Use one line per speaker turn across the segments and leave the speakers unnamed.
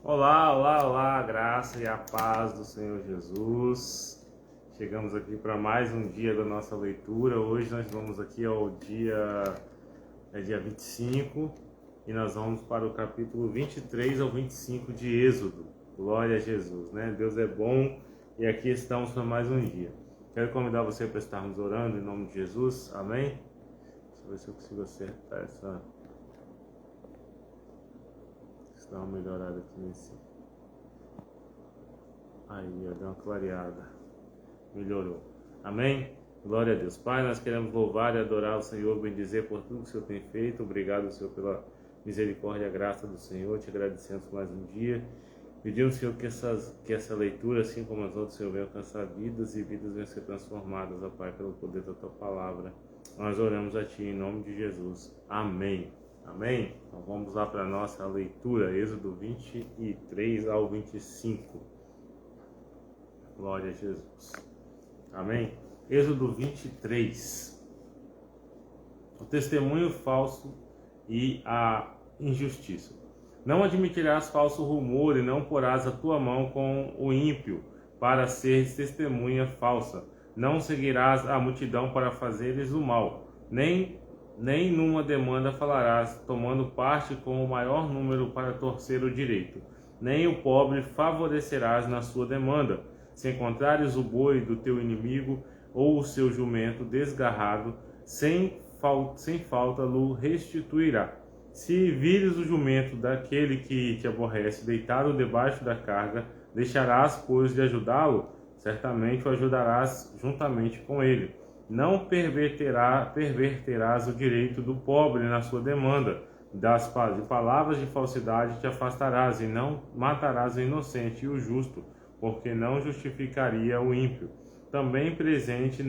Olá, olá, olá, a graça e a paz do Senhor Jesus. Chegamos aqui para mais um dia da nossa leitura. Hoje nós vamos aqui ao dia 25 e nós vamos para o capítulo 23 ao 25 de Êxodo. Glória a Jesus, né? Deus é bom e aqui estamos para mais um dia. Quero convidar você para estarmos orando em nome de Jesus, amém? Deixa eu ver se eu consigo acertar essa... Dá uma melhorada aqui nesse. Aí, deu uma clareada. Melhorou. Amém? Glória a Deus. Pai, nós queremos louvar e adorar o Senhor, bendizer por tudo que o Senhor tem feito. Obrigado, Senhor, pela misericórdia e a graça do Senhor. Te agradecemos por mais um dia. Pedimos, Senhor, que essa leitura, assim como as outras, Senhor, venha alcançar vidas e vidas venham ser transformadas, ó Pai, pelo poder da Tua palavra. Nós oramos a Ti em nome de Jesus. Amém. Amém? Então vamos lá para a nossa leitura, Êxodo 23 ao 25. Glória a Jesus. Amém? Êxodo 23. O testemunho falso e a injustiça. Não admitirás falso rumor e não porás a tua mão com o ímpio para seres testemunha falsa. Não seguirás a multidão para fazeres o mal, nem numa demanda falarás, tomando parte com o maior número para torcer o direito. Nem o pobre favorecerás na sua demanda. Se encontrares o boi do teu inimigo ou o seu jumento desgarrado, sem falta lo restituirá. Se vires o jumento daquele que te aborrece deitado debaixo da carga, deixarás, pois, de ajudá-lo? Certamente o ajudarás juntamente com ele. Não perverterás o direito do pobre na sua demanda. De palavras de falsidade te afastarás, e não matarás o inocente e o justo, porque não justificaria o ímpio. Também presente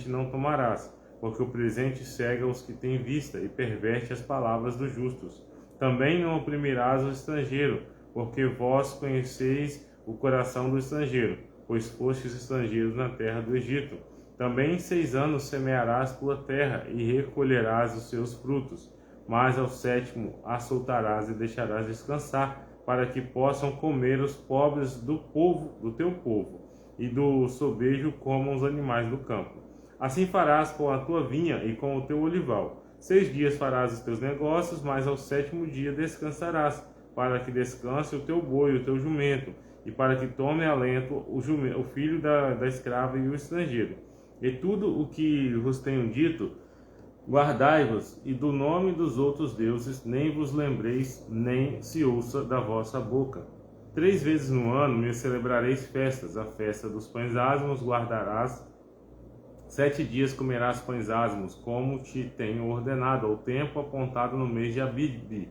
não tomarás, porque o presente cega os que têm vista e perverte as palavras dos justos. Também não oprimirás o estrangeiro, porque vós conheceis o coração do estrangeiro, pois fostes estrangeiros na terra do Egito. Também em 6 anos semearás tua terra e recolherás os seus frutos, mas ao 7º a soltarás e deixarás descansar, para que possam comer os pobres do teu povo, e do sobejo comam os animais do campo. Assim farás com a tua vinha e com o teu olival. 6 dias farás os teus negócios, mas ao 7º dia descansarás, para que descanse o teu boi e o teu jumento, e para que tome alento o filho da escrava e o estrangeiro. E tudo o que vos tenho dito, guardai-vos, e do nome dos outros deuses nem vos lembreis, nem se ouça da vossa boca. 3 vezes no ano me celebrareis festas. A festa dos pães asmos guardarás. 7 dias comerás pães asmos, como te tenho ordenado, ao tempo apontado no mês de Abibe,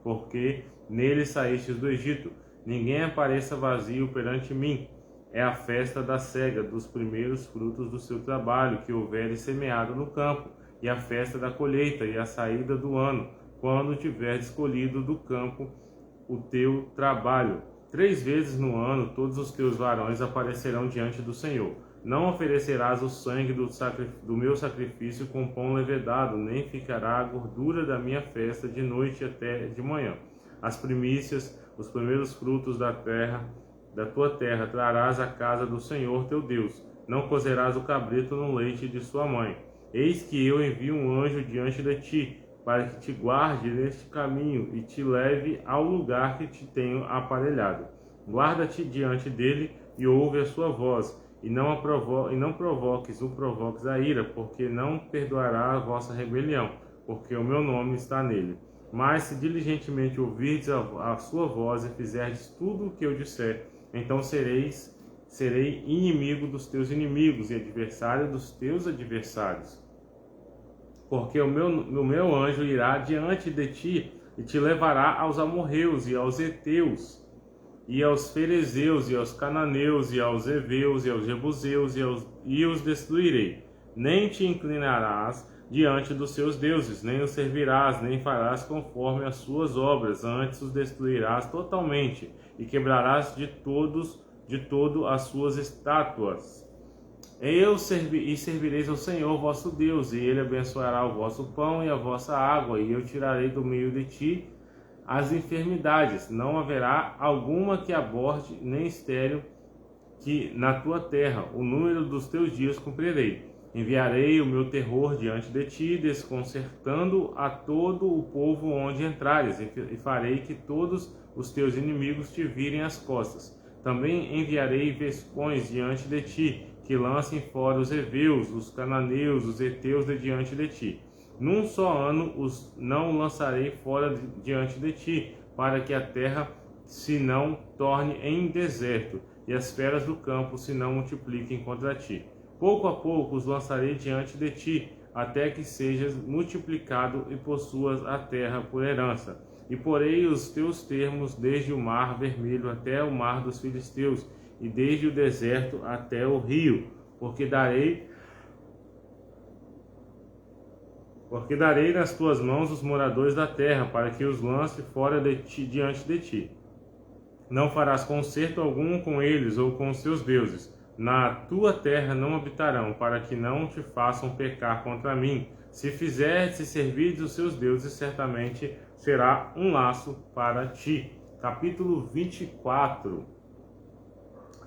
porque nele saístes do Egito. Ninguém apareça vazio perante mim. É a festa da cega, dos primeiros frutos do seu trabalho, que houveres semeado no campo, e a festa da colheita e a saída do ano, quando tiveres colhido do campo o teu trabalho. 3 vezes no ano todos os teus varões aparecerão diante do Senhor. Não oferecerás o sangue do meu sacrifício com pão levedado, nem ficará a gordura da minha festa de noite até de manhã. As primícias, os primeiros frutos da tua terra trarás à casa do Senhor teu Deus. Não cozerás o cabrito no leite de sua mãe. Eis que eu envio um anjo diante de ti, para que te guarde neste caminho e te leve ao lugar que te tenho aparelhado. Guarda-te diante dele e ouve a sua voz, e não provoques a ira, porque não perdoará a vossa rebelião, porque o meu nome está nele. Mas se diligentemente ouvirdes a sua voz e fizerdes tudo o que eu disser, então serei inimigo dos teus inimigos e adversário dos teus adversários. Porque o meu anjo irá diante de ti e te levará aos amorreus e aos heteus, e aos ferezeus, e aos cananeus, e aos heveus, e aos jebuseus, e os destruirei. Nem te inclinarás diante dos seus deuses, nem os servirás, nem farás conforme as suas obras, antes os destruirás totalmente, e quebrarás de todo as suas estátuas. Servireis ao Senhor vosso Deus, e ele abençoará o vosso pão e a vossa água, e eu tirarei do meio de ti as enfermidades. Não haverá alguma que aborde, nem estéril que na tua terra. O número dos teus dias cumprirei. Enviarei o meu terror diante de ti, desconcertando a todo o povo onde entrares, e farei que todos os teus inimigos te virem as costas. Também enviarei vespões diante de ti, que lancem fora os heveus, os cananeus, os heteus de diante de ti. Num só ano os não lançarei fora diante de ti, para que a terra se não torne em deserto, e as feras do campo se não multipliquem contra ti. Pouco a pouco os lançarei diante de ti, até que sejas multiplicado e possuas a terra por herança. E porei os teus termos desde o mar vermelho até o mar dos filisteus, e desde o deserto até o rio, porque darei nas tuas mãos os moradores da terra, para que os lance fora de ti, diante de ti. Não farás concerto algum com eles ou com os seus deuses. Na tua terra não habitarão, para que não te façam pecar contra mim. Se servires os seus deuses, certamente será um laço para ti. Capítulo 24.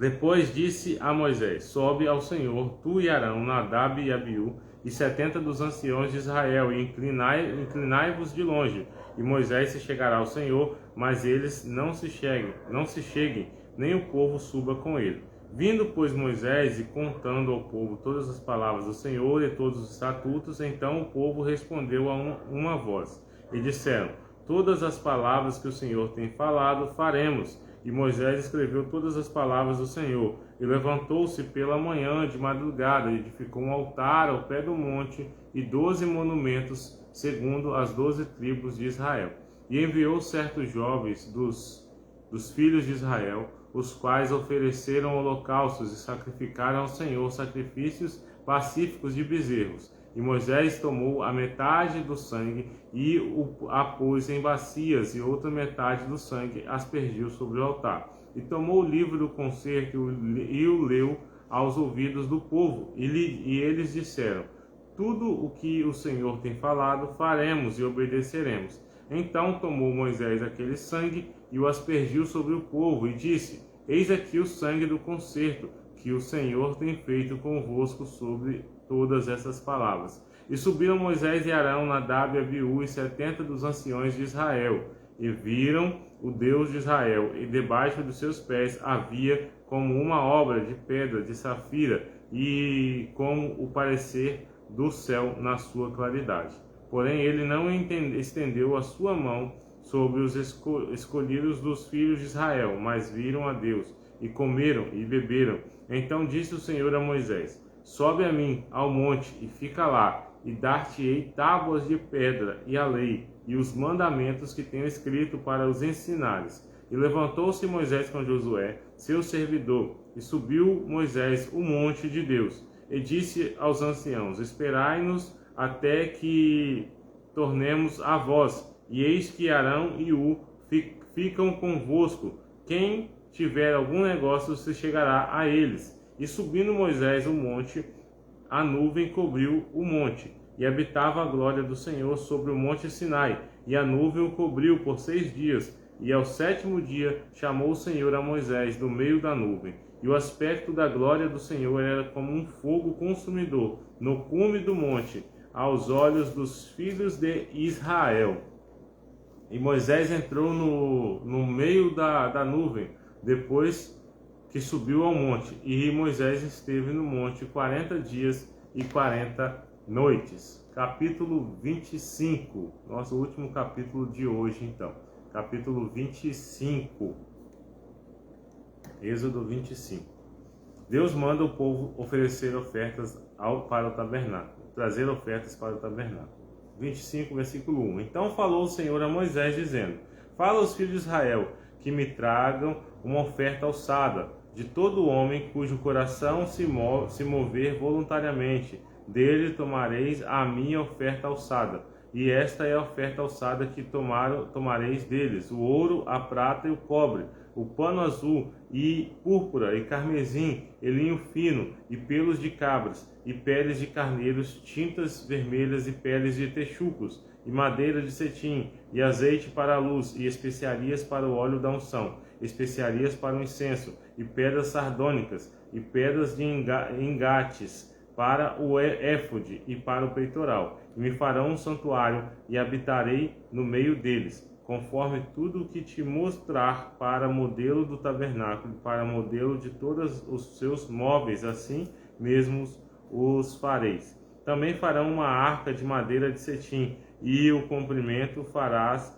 Depois disse a Moisés: sobe ao Senhor, tu e Arão, Nadab e Abiú, e 70 dos anciãos de Israel, e inclinai-vos de longe. E Moisés se chegará ao Senhor, mas eles não se cheguem, nem o povo suba com ele. Vindo, pois, Moisés e contando ao povo todas as palavras do Senhor e todos os estatutos, então o povo respondeu a uma voz, e disseram: todas as palavras que o Senhor tem falado, faremos. E Moisés escreveu todas as palavras do Senhor, e levantou-se pela manhã de madrugada, e edificou um altar ao pé do monte, e 12 monumentos, segundo as 12 tribos de Israel. E enviou certos jovens dos filhos de Israel, os quais ofereceram holocaustos e sacrificaram ao Senhor sacrifícios pacíficos de bezerros. E Moisés tomou a metade do sangue e a pôs em bacias, e outra metade do sangue aspergiu sobre o altar. E tomou o livro do concerto e o leu aos ouvidos do povo. E eles disseram: tudo o que o Senhor tem falado, faremos e obedeceremos. Então tomou Moisés aquele sangue e o aspergiu sobre o povo, e disse: eis aqui o sangue do concerto, que o Senhor tem feito convosco sobre todas essas palavras. E subiram Moisés e Arão, Nadab e Abiú, e 70 dos anciões de Israel, e viram o Deus de Israel, e debaixo dos seus pés havia como uma obra de pedra de safira, e como o parecer do céu na sua claridade. Porém ele não estendeu a sua mão sobre os escolhidos dos filhos de Israel, mas viram a Deus, e comeram e beberam. Então disse o Senhor a Moisés: sobe a mim ao monte e fica lá, e dar-te-ei tábuas de pedra e a lei, e os mandamentos que tenho escrito para os ensinares. E levantou-se Moisés com Josué, seu servidor, e subiu Moisés o monte de Deus, e disse aos anciãos: esperai-nos até que tornemos a vós, e eis que Arão e ficam convosco. Quem tiver algum negócio se chegará a eles. E subindo Moisés o monte, a nuvem cobriu o monte, e habitava a glória do Senhor sobre o monte Sinai, e a nuvem o cobriu por 6 dias. E ao 7º dia chamou o Senhor a Moisés do meio da nuvem, e o aspecto da glória do Senhor era como um fogo consumidor no cume do monte, aos olhos dos filhos de Israel. E Moisés entrou no meio da nuvem, depois que subiu ao monte, e Moisés esteve no monte 40 dias e 40 noites. Capítulo 25, nosso último capítulo de hoje, então. Capítulo 25. Êxodo 25. Deus manda o povo oferecer ofertas para o tabernáculo, trazer ofertas para o tabernáculo. 25, versículo 1. Então falou o Senhor a Moisés, dizendo: fala aos filhos de Israel que me tragam uma oferta alçada, de todo homem cujo coração se mover voluntariamente, dele tomareis a minha oferta alçada. e esta é a oferta alçada que tomareis deles: o ouro, a prata e o cobre, o pano azul e púrpura e carmesim, e linho fino, e pelos de cabras, e peles de carneiros, tintas vermelhas e peles de texucos, e madeira de cetim, e azeite para a luz, e especiarias para o óleo da unção, especiarias para o incenso, e pedras sardônicas, e pedras de engates, para o éfode e para o peitoral. E me farão um santuário, e habitarei no meio deles, conforme tudo o que te mostrar, para modelo do tabernáculo, para modelo de todos os seus móveis, assim mesmo os fareis. Também farão uma arca de madeira de cetim, e o comprimento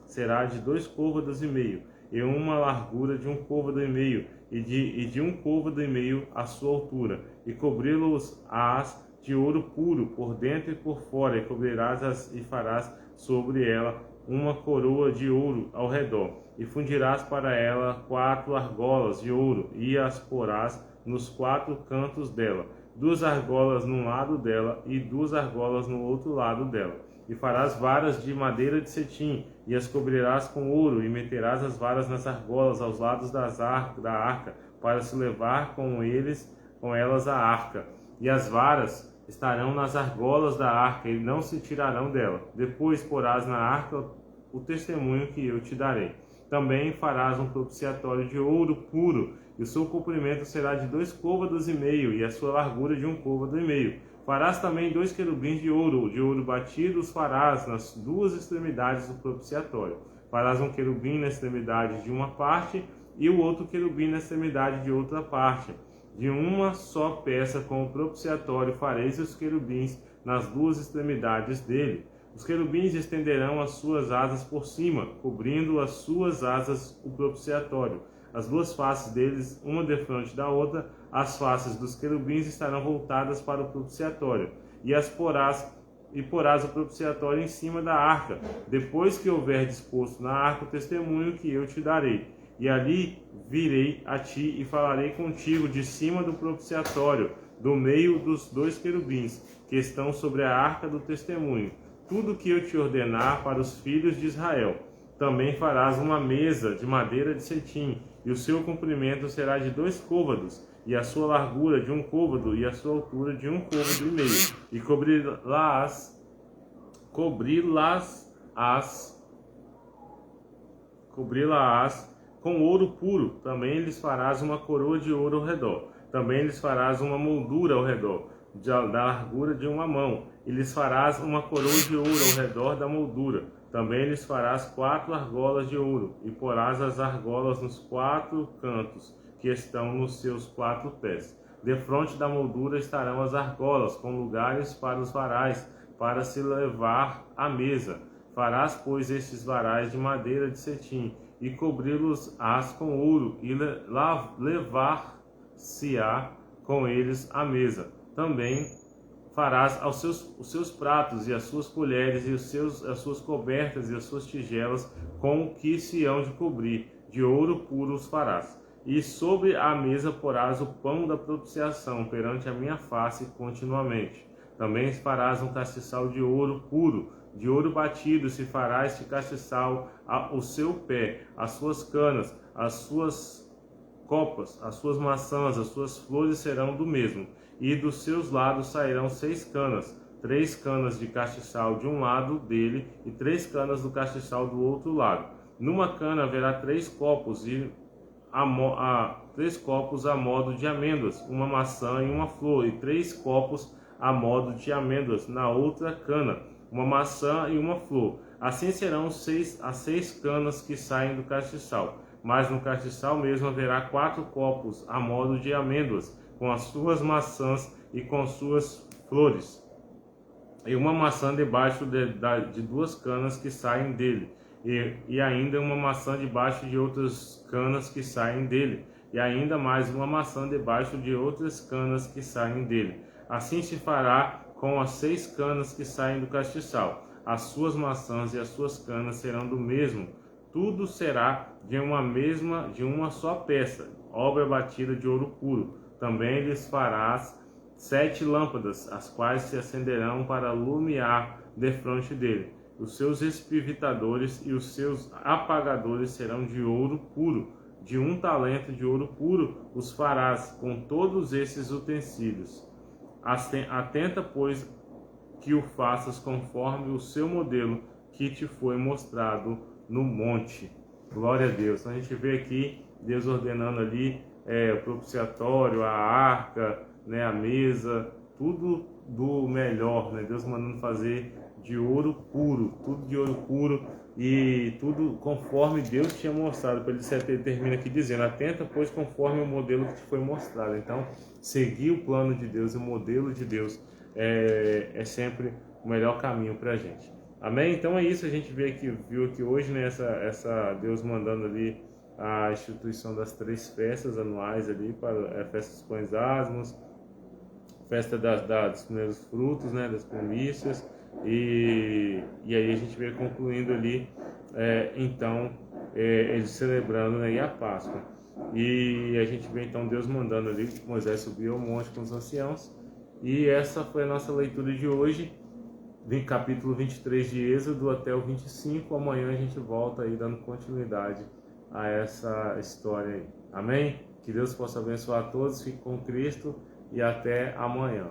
será de 2 côvados e meio, e uma largura de 1 côvado e meio, e de 1 côvado e meio a sua altura, e cobri-los-ás de ouro puro por dentro e por fora, e cobrirás e farás sobre ela uma coroa de ouro ao redor, e fundirás para ela 4 argolas de ouro, e as porás nos 4 cantos dela, 2 argolas num lado dela e 2 argolas no outro lado dela. E farás varas de madeira de cetim, e as cobrirás com ouro, e meterás as varas nas argolas aos lados da arca, para se levar com elas a arca. E as varas estarão nas argolas da arca, e não se tirarão dela. Depois porás na arca o testemunho que eu te darei. Também farás um propiciatório de ouro puro, e o seu comprimento será de 2 côvados e meio, e a sua largura de 1 côvado e meio. Farás também 2 querubins de ouro batido, os farás nas 2 extremidades do propiciatório. Farás um querubim na extremidade de uma parte, e o outro querubim na extremidade de outra parte. De uma só peça com o propiciatório fareis os querubins nas 2 extremidades dele. Os querubins estenderão as suas asas por cima, cobrindo as suas asas o propiciatório. As 2 faces deles, uma defronte da outra, as faces dos querubins estarão voltadas para o propiciatório, e porás o propiciatório em cima da arca, depois que houver disposto na arca o testemunho que eu te darei. E ali virei a ti e falarei contigo de cima do propiciatório, do meio dos 2 querubins, que estão sobre a arca do testemunho, tudo que eu te ordenar para os filhos de Israel. Também farás uma mesa de madeira de cetim, e o seu comprimento será de 2 côvados, e a sua largura de 1 côvado, e a sua altura de 1 côvado e meio. E cobri-las com ouro puro. Também lhes farás uma coroa de ouro ao redor. Também lhes farás uma moldura ao redor, da largura de 1 mão, e lhes farás uma coroa de ouro ao redor da moldura. Também lhes farás 4 argolas de ouro, e porás as argolas nos 4 cantos, que estão nos seus 4 pés. Defronte da moldura estarão as argolas, com lugares para os varais, para se levar à mesa. Farás, pois, estes varais de madeira de cetim, e cobri-los-ás com ouro, e levar-se-á com eles à mesa. Também farás os seus pratos, e as suas colheres, e as suas cobertas, e as suas tigelas, com o que se hão de cobrir, de ouro puro os farás. E sobre a mesa porás o pão da propiciação perante a minha face continuamente. Também farás um castiçal de ouro puro, de ouro batido, se fará este castiçal o seu pé, as suas canas, as suas copas, as suas maçãs, as suas flores serão do mesmo. E dos seus lados sairão 6 canas, 3 canas de castiçal de um lado dele, e 3 canas do castiçal do outro lado. Numa cana haverá 3 copos, 3 copos a modo de amêndoas, uma maçã e uma flor, e 3 copos a modo de amêndoas na outra cana, uma maçã e uma flor. Assim serão as 6 canas que saem do castiçal. Mas no castiçal mesmo haverá 4 copos a modo de amêndoas, com as suas maçãs e com suas flores, e uma maçã debaixo de 2 canas que saem dele, e ainda uma maçã debaixo de outras canas que saem dele, e ainda mais uma maçã debaixo de outras canas que saem dele. Assim se fará com as 6 canas que saem do castiçal. As suas maçãs e as suas canas serão do mesmo. Tudo será de uma só peça, obra batida de ouro puro. Também lhes farás 7 lâmpadas, as quais se acenderão para iluminar defronte dele. os seus espivitadores e os seus apagadores serão de ouro puro. De 1 talento de ouro puro os farás com todos esses utensílios. Atenta, pois, que o faças conforme o seu modelo que te foi mostrado no monte. Glória a Deus. Então a gente vê aqui Deus ordenando ali o propiciatório, a arca, né, a mesa, tudo do melhor, né? Deus mandando fazer de ouro puro, tudo de ouro puro e tudo conforme Deus tinha mostrado. Para ele termina aqui dizendo: atenta, pois, conforme o modelo que te foi mostrado. Então, seguir o plano de Deus e o modelo de Deus é sempre o melhor caminho para a gente. Amém? Então é isso, a gente viu aqui hoje, né, essa Deus mandando ali a instituição das 3 festas anuais ali, para a festa dos pães asmos, festa dos primeiros frutos, né, das primícias, e aí a gente vê concluindo ali, então, eles celebrando, né, e a Páscoa. E a gente vê então Deus mandando ali que Moisés subiu ao monte com os anciãos, e essa foi a nossa leitura de hoje, capítulo 23 de Êxodo até o 25. Amanhã a gente volta aí dando continuidade a essa história aí. Amém? Que Deus possa abençoar a todos, fique com Cristo e até amanhã.